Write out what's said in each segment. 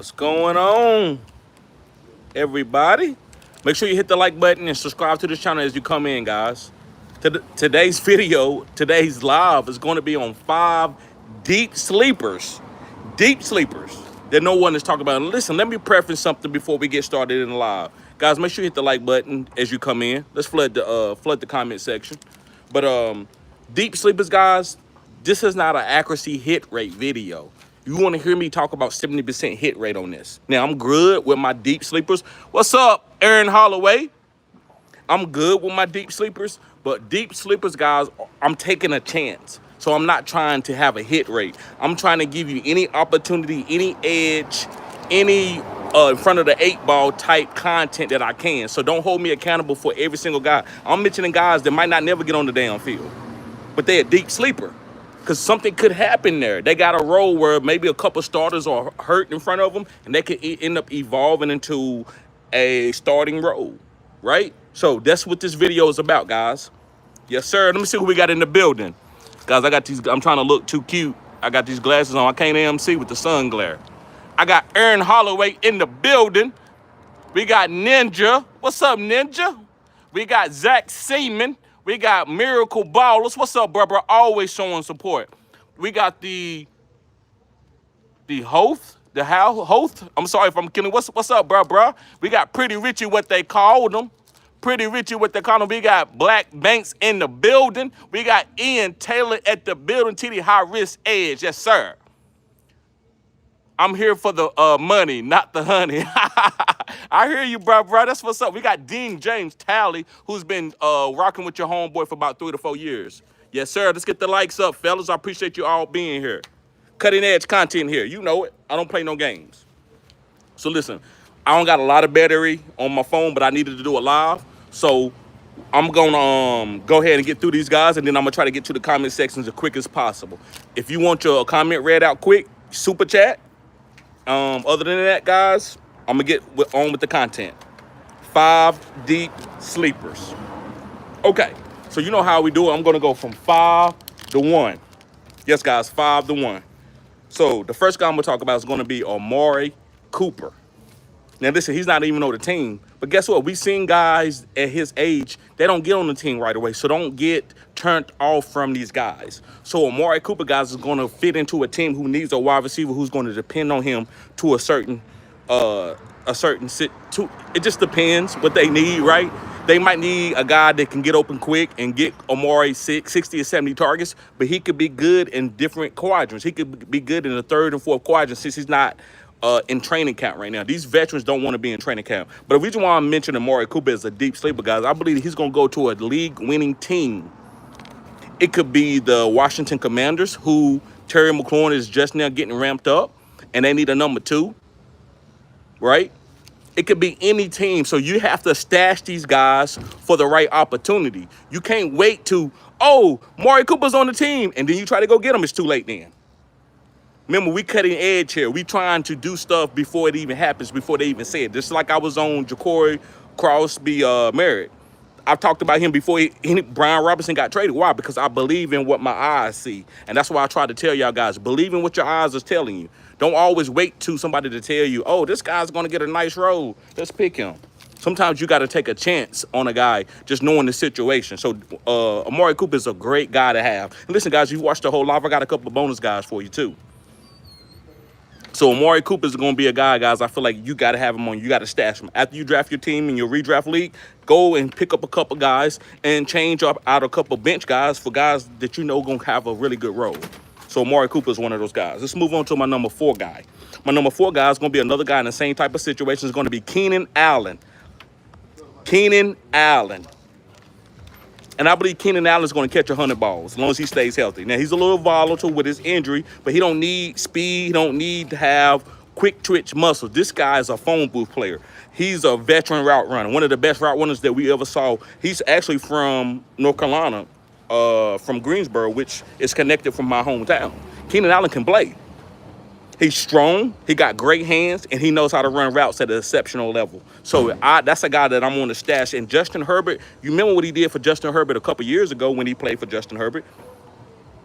What's going on, everybody? Make sure you hit the like button and subscribe to this channel as you come in, guys. Today's video, today's live is going to be on 5 deep sleepers. Deep sleepers that no one is talking about. Listen, let me preface something before we get started in the live. Guys, make sure you hit the like button as you come in. Let's flood the comment section. But deep sleepers, guys, this is not an accuracy hit rate video. You want to hear me talk about 70% hit rate on this. Now, I'm good with my deep sleepers. What's up, Aaron Holloway? I'm good with my deep sleepers, but deep sleepers, guys, I'm taking a chance. So I'm not trying to have a hit rate. I'm trying to give you any opportunity, any edge, any in front of the 8-ball type content that I can. So don't hold me accountable for every single guy. I'm mentioning guys that might not never get on the damn field, but they're a deep sleeper. Because something could happen there. They got a role where maybe a couple starters are hurt in front of them, and they could end up evolving into a starting role, right? So that's what this video is about, guys. Yes, sir. Let me see who we got in the building. Guys, I got these. I'm trying to look too cute. I got these glasses on. I can't even see with the sun glare. I got Aaron Holloway in the building. We got Ninja. What's up, Ninja? We got Zach Seaman. We got Miracle Ballers. What's up, brother? Always showing support. We got the Hoth. I'm sorry if I'm kidding. What's up, bruh? We got Pretty Richie, what they called him. Pretty Richie, what they call him. We got Black Banks in the building. We got Ian Taylor at the building. TD High Risk Edge. Yes, sir. I'm here for the money, not the honey. I hear you, bro. That's what's up. We got Dean James Talley, who's been rocking with your homeboy for about 3 to 4 years. Yes, sir. Let's get the likes up, fellas. I appreciate you all being here. Cutting edge content here. You know it. I don't play no games. So listen, I don't got a lot of battery on my phone, but I needed to do it live. So I'm gonna go ahead and get through these guys, and then I'm gonna try to get to the comment sections as quick as possible. If you want your comment read out quick, super chat. Other than that, guys, I'm gonna get on with the content. 5 deep sleepers. Okay, so you know how we do it. I'm gonna go from 5 to 1. Yes, guys, 5 to 1. So the first guy I'm gonna talk about is gonna be Amari Cooper. Now listen, he's not even on the team, but guess what? We seen guys at his age, they don't get on the team right away, so don't get turned off from these guys. So Amari Cooper, guys, is going to fit into a team who needs a wide receiver who's going to depend on him to it just depends what they need, right? They might need a guy that can get open quick and get Amari 60 or 70 targets, but he could be good in different quadrants. He could be good in the 3rd and 4th quadrant since he's not in training camp right now. These veterans don't want to be in training camp. But the reason why I'm mentioning Amari Cooper as a deep sleeper, guys, I believe he's going to go to a league-winning team. It could be the Washington Commanders, who Terry McLaurin is just now getting ramped up, and they need a number 2, right? It could be any team. So you have to stash these guys for the right opportunity. You can't wait to, Amari Cooper's on the team, and then you try to go get him. It's too late then. Remember, we cutting edge here. We trying to do stuff before it even happens, before they even say it. Just like I was on Ja'Cory Crosby Merritt. I've talked about him before Brian Robinson got traded. Why? Because I believe in what my eyes see. And that's why I try to tell y'all guys, believe in what your eyes is telling you. Don't always wait to somebody to tell you, oh, this guy's going to get a nice role. Let's pick him. Sometimes you got to take a chance on a guy just knowing the situation. So Amari Cooper is a great guy to have. And listen, guys, you've watched the whole live. I got a couple of bonus guys for you, too. So Amari Cooper is going to be a guy, guys, I feel like you got to have him on. You got to stash him. After you draft your team in your redraft league, go and pick up a couple guys and change up out a couple bench guys for guys that you know going to have a really good role. So Amari Cooper is one of those guys. Let's move on to my number 4 guy. My number 4 guy is going to be another guy in the same type of situation. It's going to be Keenan Allen. Keenan Allen. And I believe Keenan Allen's going to catch 100 balls as long as he stays healthy. Now, he's a little volatile with his injury, but he don't need speed. He don't need to have quick twitch muscle. This guy is a phone booth player. He's a veteran route runner, one of the best route runners that we ever saw. He's actually from North Carolina, from Greensboro, which is connected from my hometown. Keenan Allen can play. He's strong, he got great hands, and he knows how to run routes at an exceptional level. So that's a guy that I'm on the stash. And Justin Herbert, you remember what he did for Justin Herbert a couple years ago when he played for Justin Herbert?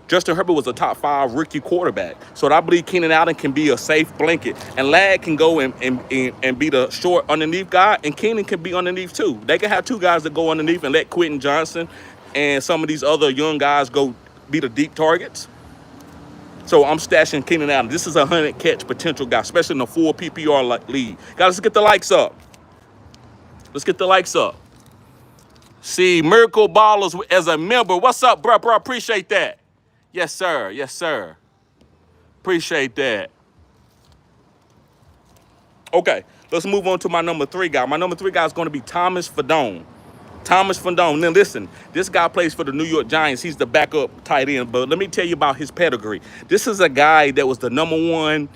Justin Herbert was a top 5 rookie quarterback. So I believe Keenan Allen can be a safe blanket. And Ladd can go and be the short underneath guy, and Keenan can be underneath too. They can have 2 guys that go underneath and let Quentin Johnson and some of these other young guys go be the deep targets. So I'm stashing Keenan Allen. This is a 100-catch potential guy, especially in a full PPR league. Guys, let's get the likes up. Let's get the likes up. See, Miracle Ballers as a member. What's up, bro? Appreciate that. Yes, sir. Yes, sir. Appreciate that. Okay, let's move on to my number 3 guy. My number 3 guy is going to be Thomas Fadone. Thomas Fadone. Now, listen, this guy plays for the New York Giants. He's the backup tight end, but let me tell you about his pedigree. This is a guy that was the #1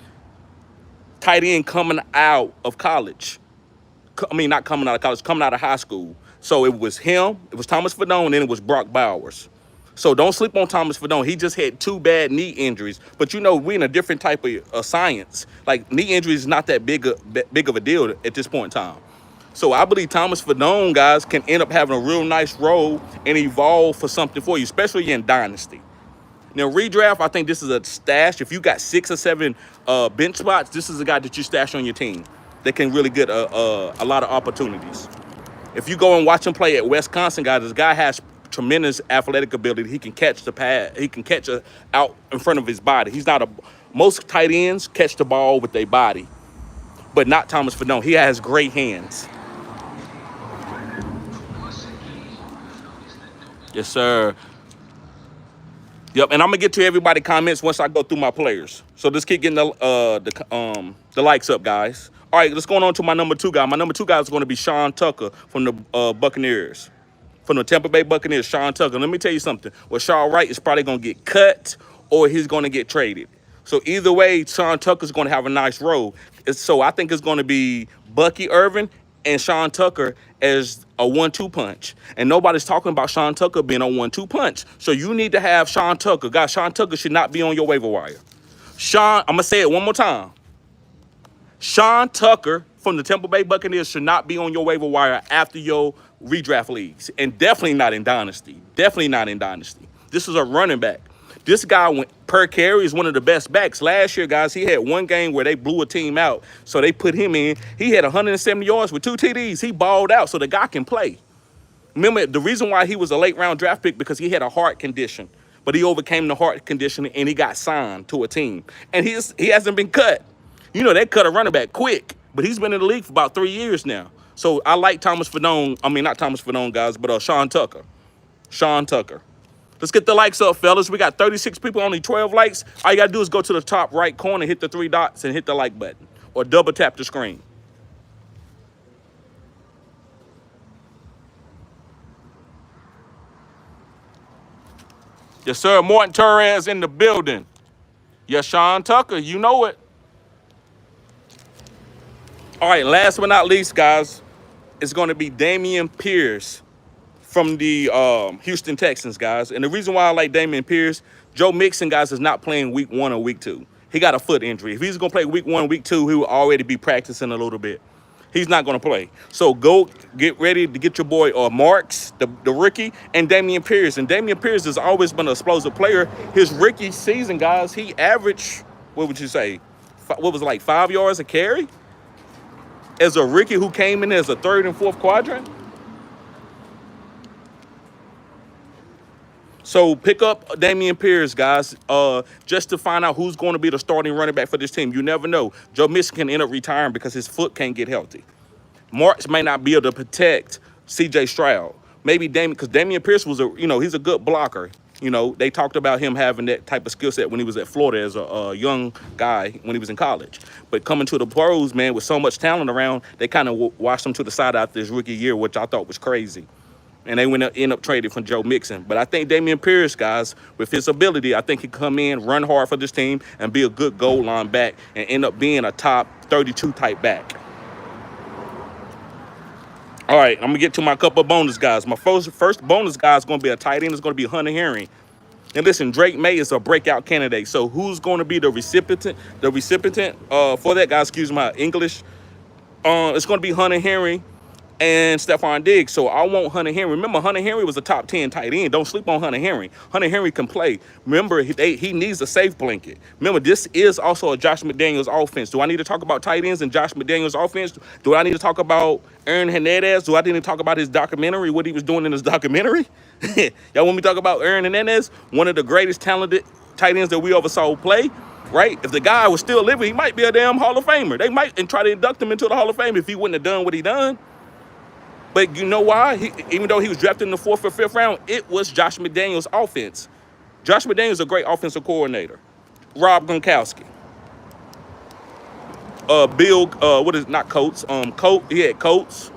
tight end coming out of college. I mean, not coming out of college, coming out of high school. So it was him, it was Thomas Fadone, and it was Brock Bowers. So don't sleep on Thomas Fadone. He just had 2 bad knee injuries. But you know, we're in a different type of science. Like, knee injuries is not that big of a deal at this point in time. So I believe Thomas Fadone, guys, can end up having a real nice role and evolve for something for you, especially in Dynasty. Now, redraft, I think this is a stash. If you got 6 or 7 bench spots, this is a guy that you stash on your team that can really get a lot of opportunities. If you go and watch him play at Wisconsin, guys, this guy has tremendous athletic ability. He can catch the pass. He can catch it out in front of his body. He's not most tight ends catch the ball with their body, but not Thomas Fadone. He has great hands. Yes, sir. Yep, and I'm gonna get to everybody's comments once I go through my players. So let's keep getting the likes up, guys. All right, let's go on to my number 2 guy. My number 2 guy is going to be Sean Tucker from the Buccaneers, from the Tampa Bay Buccaneers. Sean Tucker. Let me tell you something. Well, Shaw Wright is probably going to get cut or he's going to get traded. So either way, Sean Tucker's going to have a nice role. So I think it's going to be Bucky Irvin and Sean Tucker as a 1-2 punch. And nobody's talking about Sean Tucker being a 1-2 punch. So you need to have Sean Tucker. Guys, Sean Tucker should not be on your waiver wire. I'm going to say it one more time. Sean Tucker from the Tampa Bay Buccaneers should not be on your waiver wire after your redraft leagues. And definitely not in Dynasty. Definitely not in Dynasty. This is a running back. This guy, per carry, is one of the best backs. Last year, guys, he had 1 game where they blew a team out. So they put him in. He had 170 yards with 2 TDs. He balled out so the guy can play. Remember, the reason why he was a late-round draft pick because he had a heart condition. But he overcame the heart condition, and he got signed to a team. And he hasn't been cut. You know, they cut a running back quick, but he's been in the league for about 3 years now. So I like Thomas Fadone. I mean, not Thomas Fadone, guys, but Sean Tucker. Sean Tucker. Let's get the likes up, fellas. We got 36 people, only 12 likes. All you got to do is go to the top right corner, hit the 3 dots, and hit the like button. Or double tap the screen. Yes, sir. Morton Torres in the building. Yes, Sean Tucker. You know it. All right, last but not least, guys, it's going to be Dameon Pierce from the Houston Texans, guys. And the reason why I like Dameon Pierce, Joe Mixon, guys, is not playing week 1 or week 2. He got a foot injury. If he's going to play week 1, week 2, he will already be practicing a little bit. He's not going to play. So go get ready to get your boy Marks, the rookie, and Dameon Pierce. And Dameon Pierce has always been an explosive player. His rookie season, guys, he averaged, what would you say, what was it, like 5 yards a carry? As a rookie who came in as a 3rd and 4th quadrant. So pick up Dameon Pierce, guys, just to find out who's going to be the starting running back for this team. You never know. Joe Mixon can end up retiring because his foot can't get healthy. Marks may not be able to protect C.J. Stroud. Maybe because Dameon Pierce was he's a good blocker. You know, they talked about him having that type of skill set when he was at Florida as a young guy when he was in college. But coming to the pros, man, with so much talent around, they kind of washed him to the side after his rookie year, which I thought was crazy. And they end up trading for Joe Mixon. But I think Dameon Pierce, guys, with his ability, I think he come in, run hard for this team, and be a good goal line back and end up being a top 32 type back. All right, I'm going to get to my couple of bonus guys. My first bonus guy is going to be a tight end. It's going to be Hunter Henry. And listen, Drake May is a breakout candidate. So who's going to be the recipient for that, guys? Excuse my English. It's going to be Hunter Henry. and Stephon Diggs. So I want Hunter Henry. Remember, Hunter Henry was a top 10 tight end. Don't sleep on Hunter Henry. Hunter Henry can play. Remember, he needs a safe blanket. Remember, this is also a Josh McDaniels offense. Do I need to talk about tight ends and Josh McDaniels offense? Do I need to talk about Aaron Hernandez? Do I need to talk about his documentary, what he was doing in his documentary? Y'all want me to talk about Aaron Hernandez? One of the greatest talented tight ends that we ever saw play. Right? If the guy was still living, he might be a damn Hall of Famer. They might and try to induct him into the Hall of Fame if he wouldn't have done what he done. But you know why? Even though he was drafted in the 4th or 5th round, it was Josh McDaniels' offense. Josh McDaniels is a great offensive coordinator. Rob Gronkowski. Bill, what is not Coates? He had Coates.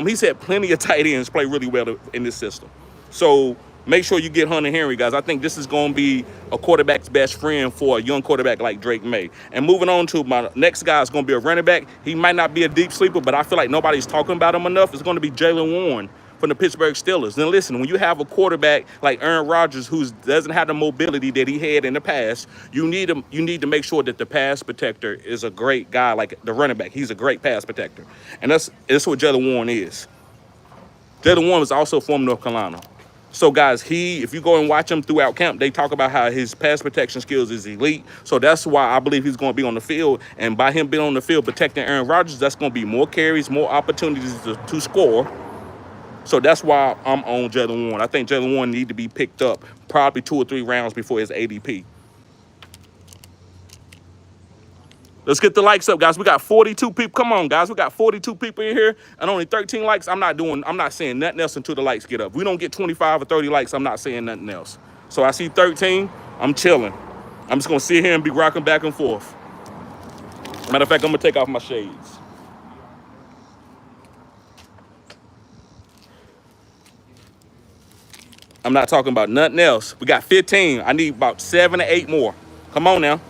He's had plenty of tight ends play really well in this system. So make sure you get Hunter Henry, guys. I think this is going to be a quarterback's best friend for a young quarterback like Drake May. And moving on to my next guy is going to be a running back. He might not be a deep sleeper, but I feel like nobody's talking about him enough. It's going to be Jaylen Warren from the Pittsburgh Steelers. Then listen, when you have a quarterback like Aaron Rodgers who doesn't have the mobility that he had in the past, you need to make sure that the pass protector is a great guy like the running back. He's a great pass protector. And that's what Jaylen Warren is. Jaylen Warren is also from North Carolina. So, guys, if you go and watch him throughout camp, they talk about how his pass protection skills is elite. So that's why I believe he's going to be on the field. And by him being on the field protecting Aaron Rodgers, that's going to be more carries, more opportunities to score. So that's why I'm on Jaylen Warren. I think Jaylen Warren needs to be picked up probably 2 or 3 rounds before his ADP. Let's get the likes up, guys. We got 42 people. Come on, guys. We got 42 people in here and only 13 likes. I'm not saying nothing else until the likes get up. If we don't get 25 or 30 likes, I'm not saying nothing else. So I see 13. I'm chilling. I'm just going to sit here and be rocking back and forth. Matter of fact, I'm going to take off my shades. I'm not talking about nothing else. We got 15. I need about 7 or 8 more. Come on now.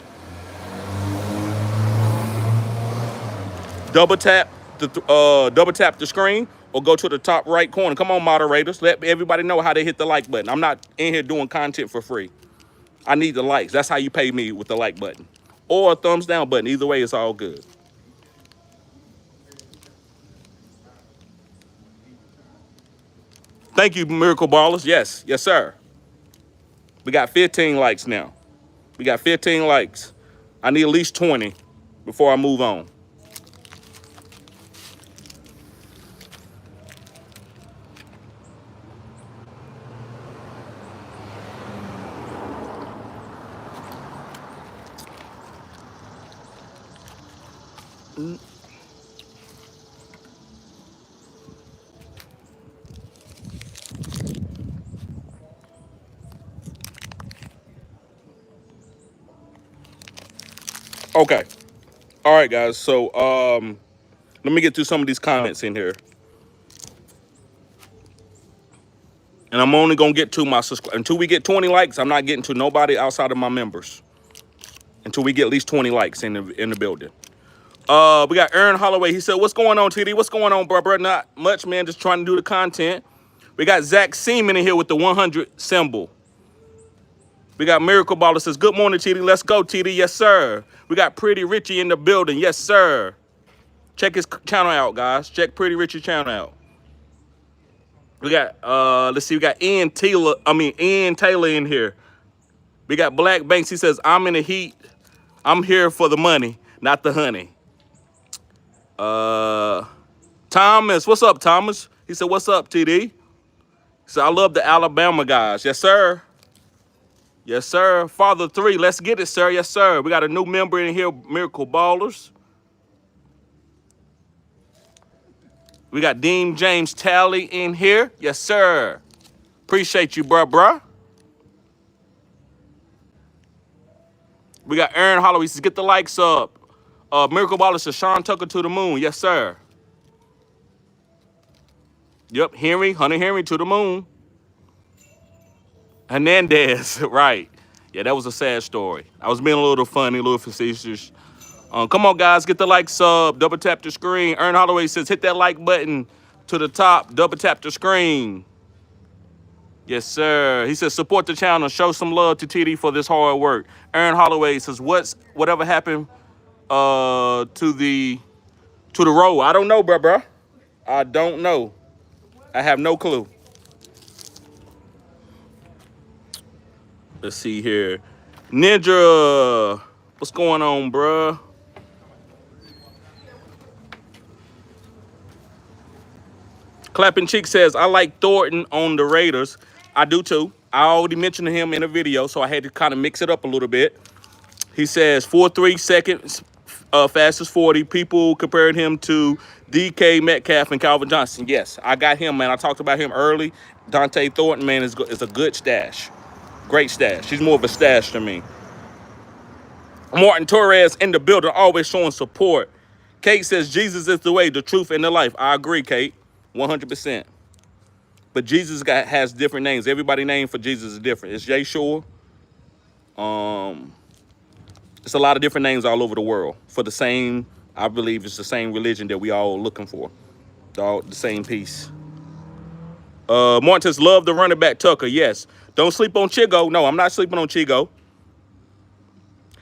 Double tap the screen or go to the top right corner. Come on, moderators. Let everybody know how to hit the like button. I'm not in here doing content for free. I need the likes. That's how you pay me, with the like button. Or a thumbs down button. Either way, it's all good. Thank you, Miracle Ballers. Yes, sir. We got 15 likes now. We got 15 likes. I need at least 20 before I move on. Okay. All right, guys. So let me get through some of these comments in here. And I'm only going to get to my subscribers. Until we get 20 likes, I'm not getting to nobody outside of my members. Until we get at least 20 likes in the building. We got Aaron Holloway. He said, what's going on, TD? What's going on, bro? Not much, man. Just trying to do the content. We got Zach Seaman in here with the 100 symbol. We got Miracle Baller says, good morning, TD. Let's go, TD. Yes, sir. We got Pretty Richie in the building. Yes, sir. Check his channel out, guys. Check Pretty Richie's channel out. We got, let's see, we got Ian Taylor in here. We got Black Banks. He says, I'm in the heat. I'm here for the money, not the honey. Thomas, what's up, Thomas? He said, what's up, TD? He said, I love the Alabama guys. Yes, sir. Yes, sir. Father 3, let's get it, sir. Yes, sir. We got a new member in here, Miracle Ballers. We got Dean James Talley in here. Yes, sir. Appreciate you, bruh. We got Aaron Holloway. He says, get the likes up. Miracle Baller says, Sean Tucker to the moon. Yes, sir. Yep, Hunter Henry to the moon. Hernandez, right. Yeah, that was a sad story. I was being a little funny, a little facetious. Come on, guys, get the likes up. Double tap the screen. Aaron Holloway says, hit that like button to the top. Double tap the screen. Yes, sir. He says, support the channel. Show some love to TD for this hard work. Aaron Holloway says, whatever happened to the road? I don't know, bruh. I don't know. I have no clue. Let's see here. Ninja, what's going on, bruh? Clapping Cheek says, I like Thornton on the Raiders. I do too. I already mentioned him in a video, so I had to kind of mix it up a little bit. He says 4.3 seconds, fastest 40. People compared him to DK Metcalf and Calvin Johnson. Yes, I got him, man. I talked about him early. Dante Thornton, man, is a good stash. Great stash. He's more of a stash to me. Martin Torres in the building, always showing support. Kate says, Jesus is the way, the truth, and the life. I agree, Kate, 100%. But Jesus has different names. Everybody's name for Jesus is different. It's Yeshua. It's a lot of different names all over the world for the same, I believe it's the same religion that we all looking for. All the same piece. Martin says, love the running back Tucker. Yes. Don't sleep on Chigo. No, I'm not sleeping on Chigo.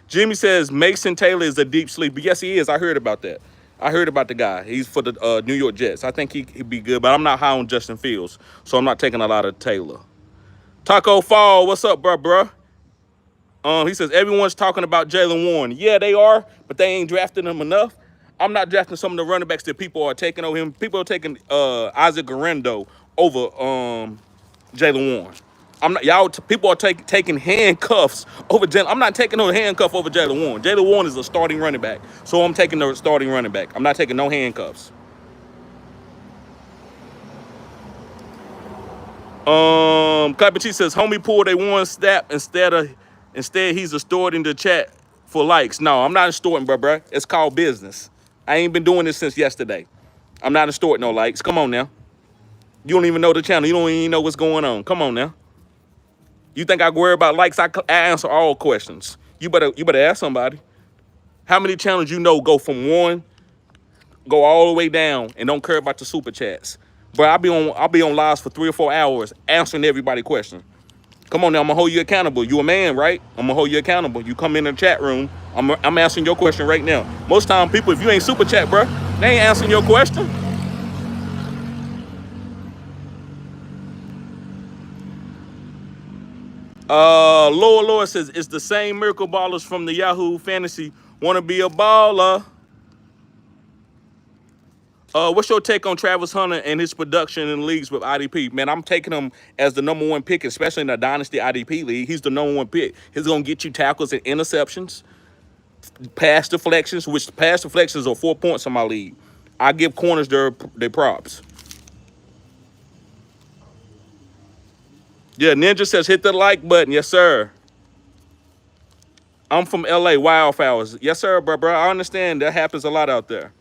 Jimmy says Mason Taylor is a deep sleeper. Yes, he is. I heard about that. I heard about the guy. He's for the New York Jets. I think he'd be good, but I'm not high on Justin Fields, so I'm not taking a lot of Taylor. Taco Fall, what's up, bruh? He says everyone's talking about Jalen Warren. Yeah, they are, but they ain't drafting him enough. I'm not drafting some of the running backs that people are taking over him. People are taking Isaac Garendo over Jalen Warren. I'm not, y'all. People are taking handcuffs over Jalen. I'm not taking no handcuff over Jalen Warren. Jalen Warren is a starting running back, so I'm taking the starting running back. I'm not taking no handcuffs. Clapper T says, homie pulled a Warren snap instead he's extorting the chat for likes. No, I'm not extorting, bruh. It's called business. I ain't been doing this since yesterday. I'm not extorting no likes. Come on now. You don't even know the channel. You don't even know what's going on. Come on now. You think I worry about likes? I answer all questions. You better ask somebody. How many channels you know go from one, go all the way down, and don't care about the super chats? But I'll be on lives for 3 or 4 hours answering everybody's question. Come on now, I'm gonna hold you accountable. You a man, right? I'm gonna hold you accountable. You come in the chat room, I'm answering your question right now. Most time, people, if you ain't super chat, bro, they ain't answering your question. Lower says it's the same miracle ballers from the Yahoo Fantasy. Wanna be a baller? What's your take on Travis Hunter and his production in leagues with IDP? Man, I'm taking him as the #1 pick, especially in the Dynasty IDP league. He's the #1 pick. He's gonna get you tackles and interceptions, pass deflections, which pass deflections are 4 points in my league. I give corners their props. Yeah, Ninja says hit the like button. Yes, sir. I'm from LA, Wildflowers. Yes, sir, bro. I understand that happens a lot out there.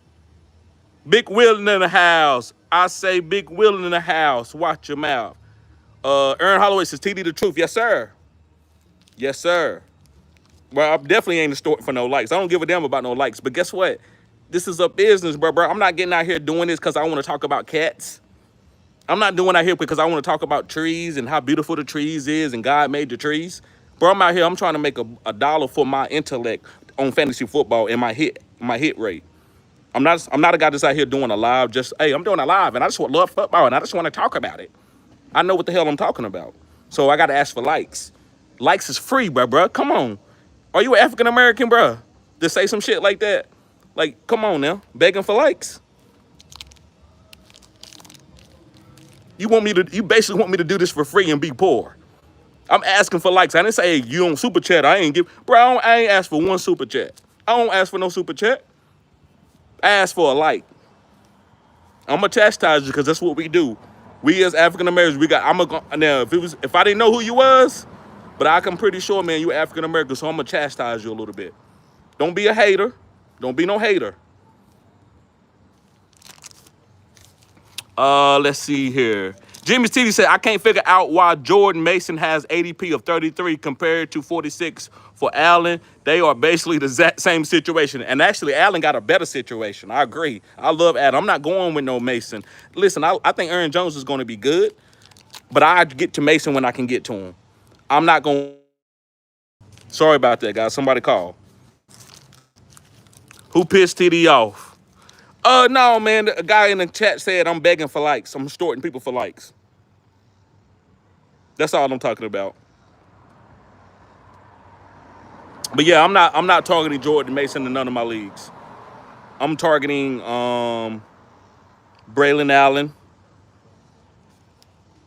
Big Willing in the house. I say Big Willing in the house. Watch your mouth. Aaron Holloway says TD the truth. Yes, sir. Yes, sir. Well, I definitely ain't a store for no likes. I don't give a damn about no likes. But guess what? This is a business, bro. I'm not getting out here doing this because I want to talk about cats. I'm not doing out here because I want to talk about trees and how beautiful the trees is and God made the trees. Bro, I'm out here. I'm trying to make a dollar for my intellect on fantasy football and my hit rate. I'm not a guy that's out here doing a live. Just hey, I'm doing a live and I just love football and I just want to talk about it. I know what the hell I'm talking about. So I got to ask for likes. Likes is free, bro. Come on. Are you an African American, bro? To say some shit like that? Like, come on now. Begging for likes. You basically want me to do this for free and be poor. I'm asking for likes. I didn't say, hey, you on super chat. I ain't asked for one super chat. I don't ask for no super chat. I ask for a like. I'm gonna chastise you because that's what we do. We as African Americans, now if I didn't know who you was, but I'm pretty sure, man, you African American, so I'm gonna chastise you a little bit. Don't be a hater. Don't be no hater. Let's see here. Jimmy's TV said, I can't figure out why Jordan Mason has ADP of 33 compared to 46 for Allen. They are basically the same situation. And actually, Allen got a better situation. I agree. I love Allen. I'm not going with no Mason. Listen, I think Aaron Jones is going to be good, but I get to Mason when I can get to him. I'm not going. Sorry about that, guys. Somebody call. Who pissed TD off? No, man. A guy in the chat said I'm begging for likes. I'm extorting people for likes. That's all I'm talking about. But yeah, I'm not targeting Jordan Mason in none of my leagues. I'm targeting Braylon Allen.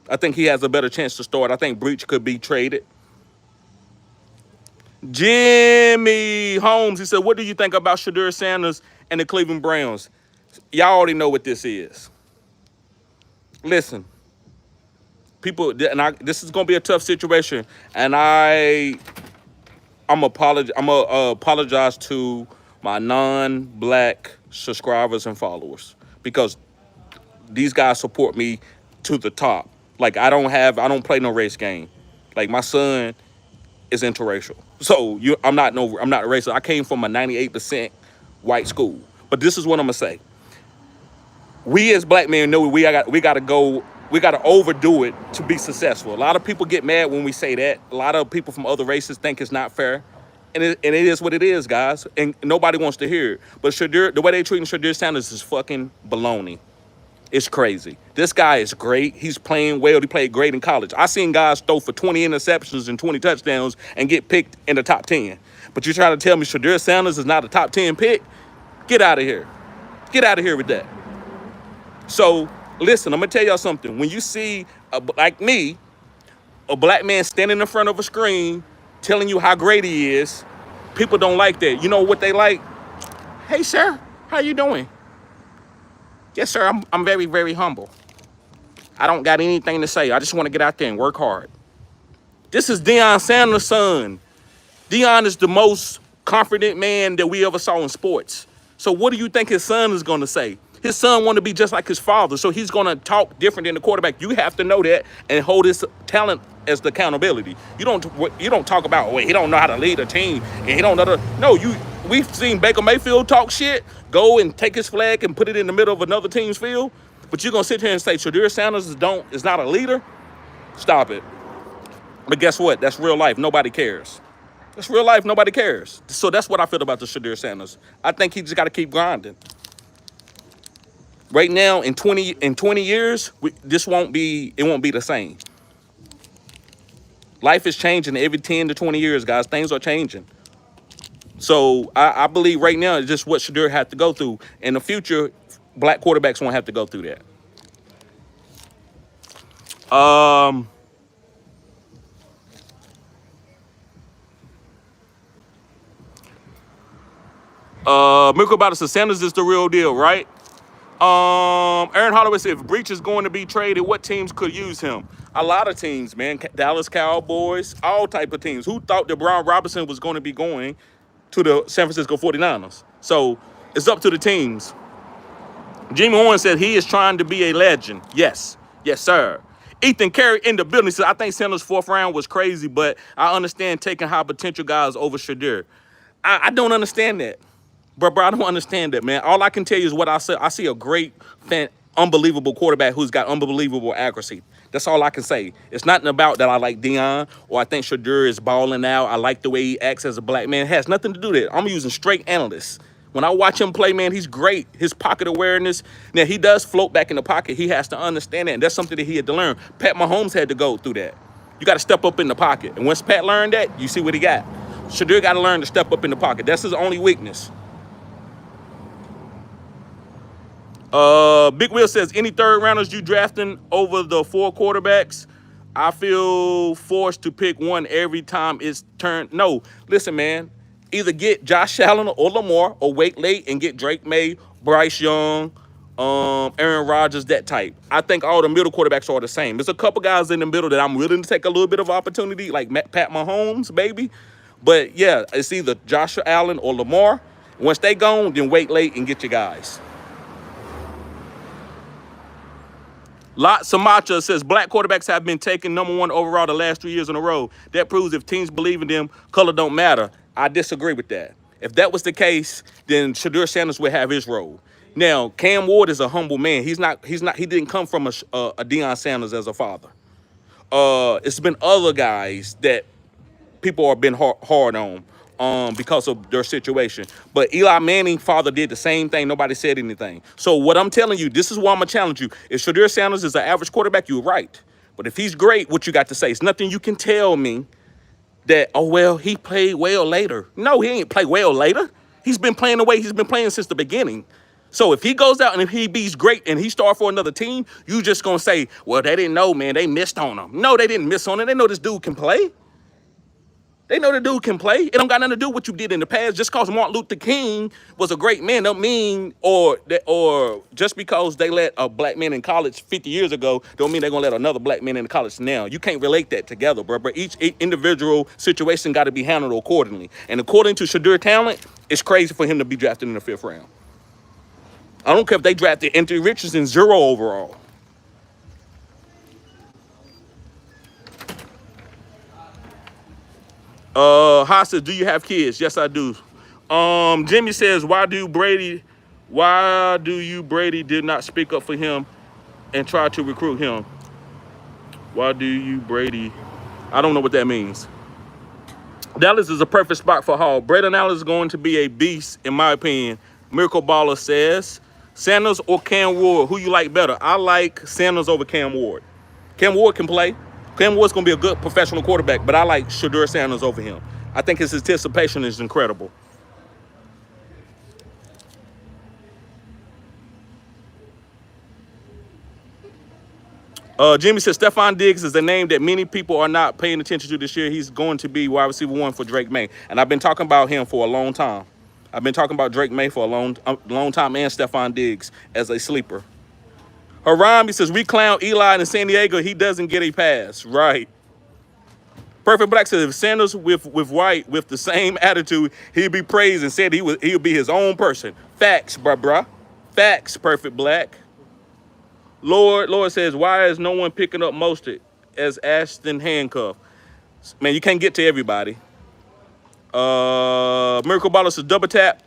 I think he has a better chance to start. I think Breach could be traded. Jimmy Holmes, he said, what do you think about Shadur Sanders and the Cleveland Browns? Y'all already know what this is. Listen, people, this is gonna be a tough situation, and I'm gonna apologize to my non-black subscribers and followers because these guys support me to the top. Like I don't play no race game. Like my son is interracial, so I'm not a racist. I came from a 98% white school, but this is what I'm gonna say. We as black men know we gotta overdo it to be successful. A lot of people get mad when we say that. A lot of people from other races think it's not fair. And it is what it is, guys. And nobody wants to hear it. But the way they treating Shadur Sanders is fucking baloney. It's crazy. This guy is great. He's playing well. He played great in college. I seen guys throw for 20 interceptions and 20 touchdowns and get picked in the top 10. But you're trying to tell me Shadur Sanders is not a top 10 pick? Get out of here. Get out of here with that. So, listen, I'm going to tell y'all something. When you see, like me, a black man standing in front of a screen telling you how great he is, people don't like that. You know what they like? Hey, sir, how you doing? Yes, sir, I'm very, very humble. I don't got anything to say. I just want to get out there and work hard. This is Deion Sanders' son. Deion is the most confident man that we ever saw in sports. So what do you think his son is going to say? His son want to be just like his father, so he's going to talk different than the quarterback. You have to know that and hold his talent as the accountability. You don't talk about, wait, he don't know how to lead a team and he don't know we've seen Baker Mayfield talk shit, go and take his flag and put it in the middle of another team's field, but you're going to sit here and say Shadur Sanders is not a leader? Stop it. But guess what? That's real life. Nobody cares. That's real life. Nobody cares. So that's what I feel about the Shadur Sanders. I think he just got to keep grinding. Right now, in 20 years, it won't be the same. Life is changing every 10 to 20 years, guys. Things are changing. So I believe right now it's just what Shadur had to go through. In the future, black quarterbacks won't have to go through that. Mirko about says Sanders is the real deal, right? Aaron Holloway said, if Breach is going to be traded, what teams could use him? A lot of teams, man. Dallas Cowboys, all type of teams. Who thought that Brian Robinson was going to be going to the San Francisco 49ers? So it's up to the teams. Jimmy Horn said he is trying to be a legend. Yes. Yes, sir. Ethan Carey in the building said, I think Sanders' fourth round was crazy, but I understand taking high potential guys over Shadur. I don't understand that. Bro, I don't understand that, man. All I can tell you is what I see. I see a great, unbelievable quarterback who's got unbelievable accuracy. That's all I can say. It's nothing about that I like Deion or I think Shadur is balling out. I like the way he acts as a black man. It has nothing to do with it. I'm using straight analysts. When I watch him play, man, he's great. His pocket awareness. Now, he does float back in the pocket. He has to understand that, and that's something that he had to learn. Pat Mahomes had to go through that. You got to step up in the pocket. And once Pat learned that, you see what he got. Shadur got to learn to step up in the pocket. That's his only weakness. Big Will says, any third rounders you drafting over the 4 quarterbacks? I feel forced to pick one every time it's turned. No, listen, man. Either get Josh Allen or Lamar or wait late and get Drake May, Bryce Young, Aaron Rodgers, that type. I think all the middle quarterbacks are the same. There's a couple guys in the middle that I'm willing to take a little bit of opportunity, like Pat Mahomes, baby. But, yeah, it's either Josh Allen or Lamar. Once they gone, then wait late and get your guys. Lot Samacha says, black quarterbacks have been taken #1 overall the last 3 years in a row. That proves if teams believe in them, color don't matter. I disagree with that. If that was the case, then Shadur Sanders would have his role. Now, Cam Ward is a humble man. He didn't come from a Deion Sanders as a father. It's been other guys that people have been hard on. because of their situation. But Eli Manning's father did the same thing. Nobody said anything. So what I'm telling you, this is why I'm going to challenge you. If Shadur Sanders is an average quarterback, you're right. But if he's great, what you got to say? It's nothing you can tell me that, oh, well, he played well later. No, he ain't played well later. He's been playing the way he's been playing since the beginning. So if he goes out and if he beats great and he start for another team, you just going to say, well, they didn't know, man. They missed on him. No, they didn't miss on him. They know this dude can play. They know the dude can play. It don't got nothing to do with what you did in the past. Just because Martin Luther King was a great man don't mean, or just because they let a black man in college 50 years ago, don't mean they're going to let another black man in college now. You can't relate that together, bro. But each individual situation got to be handled accordingly. And according to Shadur talent, it's crazy for him to be drafted in the 5th round. I don't care if they drafted Anthony Richardson 0 overall. Haas says, do you have kids? Yes, I do. Jimmy says, why do you Brady did not speak up for him and try to recruit him? Why do you Brady? I don't know what that means. Dallas is a perfect spot for Hall. Braden Allen is going to be a beast, in my opinion. Miracle Baller says, Sanders or Cam Ward, who you like better? I like Sanders over Cam Ward. Cam Ward can play. Cam Ward's going to be a good professional quarterback, but I like Shadur Sanders over him. I think his anticipation is incredible. Jimmy says Stephon Diggs is a name that many people are not paying attention to this year. He's going to be wide receiver 1 for Drake May. And I've been talking about him for a long time. I've been talking about Drake May for a long time and Stephon Diggs as a sleeper. Haram, says, we clown Eli in San Diego. He doesn't get a pass. Right. Perfect Black says, if Sanders with White with the same attitude, he'd be praised and said he'll be his own person. Facts, bruh. Facts, Perfect Black. Lord says, why is no one picking up Mostert as Ashton handcuff? Man, you can't get to everybody. Miracle Baller says, double tap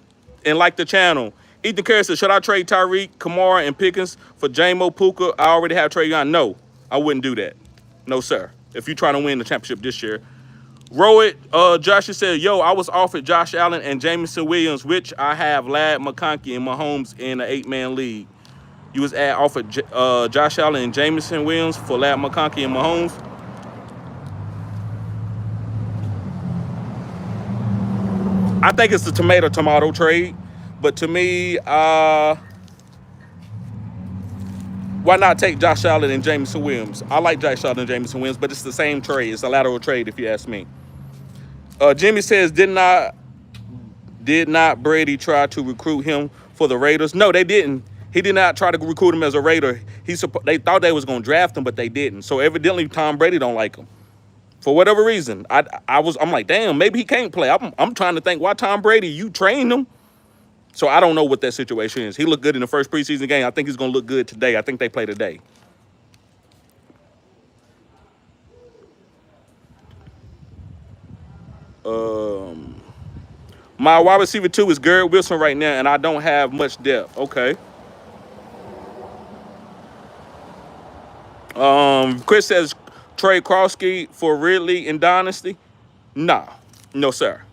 and like the channel. Ethan Curry says, should I trade Tyreek, Kamara, and Pickens for J-Mo Puka? I already have Trey Young. No, I wouldn't do that. No, sir. If you're trying to win the championship this year. Josh said, yo, I was offered Josh Allen and Jameson Williams, which I have Ladd McConkey and Mahomes in an 8-man league. You was offered Josh Allen and Jameson Williams for Ladd McConkey and Mahomes. I think it's the tomato trade. But to me, why not take Josh Allen and Jameson Williams? I like Josh Allen and Jameson Williams, but it's the same trade. It's a lateral trade, if you ask me. Jimmy says, did not Brady try to recruit him for the Raiders? No, they didn't. He did not try to recruit him as a Raider. They thought they was going to draft him, but they didn't. So evidently, Tom Brady don't like him for whatever reason. I'm like, damn, maybe he can't play. I'm trying to think why Tom Brady, you trained him. So I don't know what that situation is. He looked good in the first preseason game. I think he's going to look good today. I think they play today. My wide receiver 2 is Garrett Wilson right now, and I don't have much depth. Okay. Chris says, trade Krosky for Ridley in Dynasty? Nah. No, sir.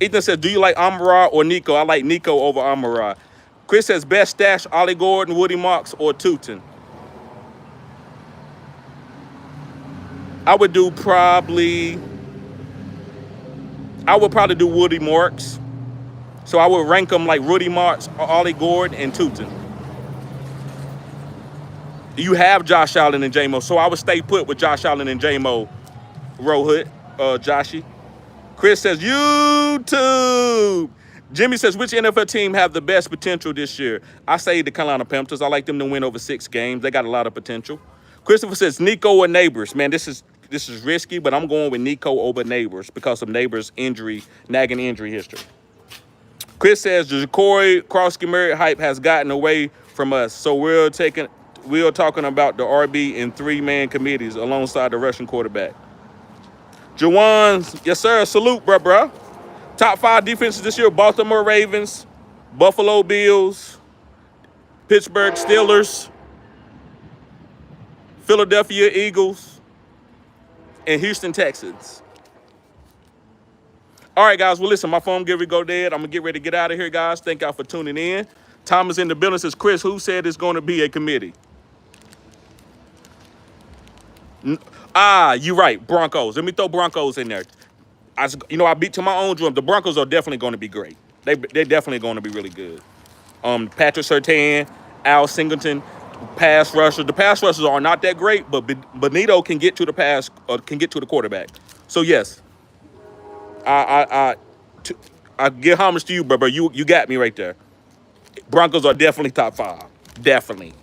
Ethan says, do you like Amon-Ra or Nico? I like Nico over Amon-Ra. Chris says, best stash, Ollie Gordon, Woody Marks, or Tootin? I would probably do Woody Marks. So I would rank them like Woody Marks, Ollie Gordon, and Tootin. You have Josh Allen and J-Mo, so I would stay put with Josh Allen and J-Mo. Rohit, Joshy. Chris says, YouTube. Jimmy says, which NFL team have the best potential this year? I say the Carolina Panthers. I like them to win over 6 games. They got a lot of potential. Christopher says, Nico or Neighbors. Man, this is risky, but I'm going with Nico over Neighbors because of Neighbors' nagging injury history. Chris says, the Corey Krosky merit hype has gotten away from us, so we're talking about the RB in 3-man committees alongside the Russian quarterback. Jawan, yes, sir. Salute, bruh. Top 5 defenses this year: Baltimore Ravens, Buffalo Bills, Pittsburgh Steelers, Philadelphia Eagles, and Houston Texans. All right, guys. Well, listen, my phone get ready to go dead. I'm going to get ready to get out of here, guys. Thank y'all for tuning in. Thomas in the building says, Chris, who said it's going to be a committee? You're right. Broncos. Let me throw Broncos in there. I beat to my own drum. The Broncos are definitely going to be great. They're definitely going to be really good. Patrick Surtain, Al Singleton, pass rushers. The pass rushers are not that great, but Benito can get to the pass, can get to the quarterback. So yes, I I give homage to you, bro. You got me right there. Broncos are definitely top 5. Definitely.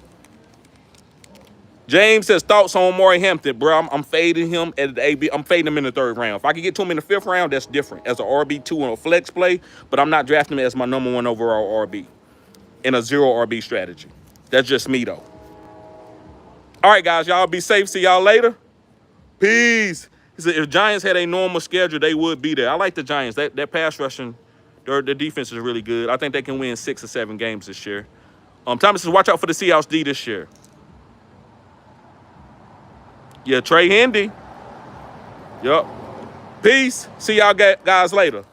James says thoughts on Maury Hampton, bro. I'm fading him at the AB. I'm fading him in the 3rd round. If I can get to him in the 5th round, that's different. As an RB2 and a flex play, but I'm not drafting him as my number 1 overall RB in a 0 RB strategy. That's just me though. All right, guys, y'all be safe. See y'all later. Peace. He said if Giants had a normal schedule, they would be there. I like the Giants. That pass rushing, their defense is really good. I think they can win 6 or 7 games this year. Thomas says watch out for the Seahawks D this year. Yeah, Trey Hendy. Yup. Peace. See y'all guys later.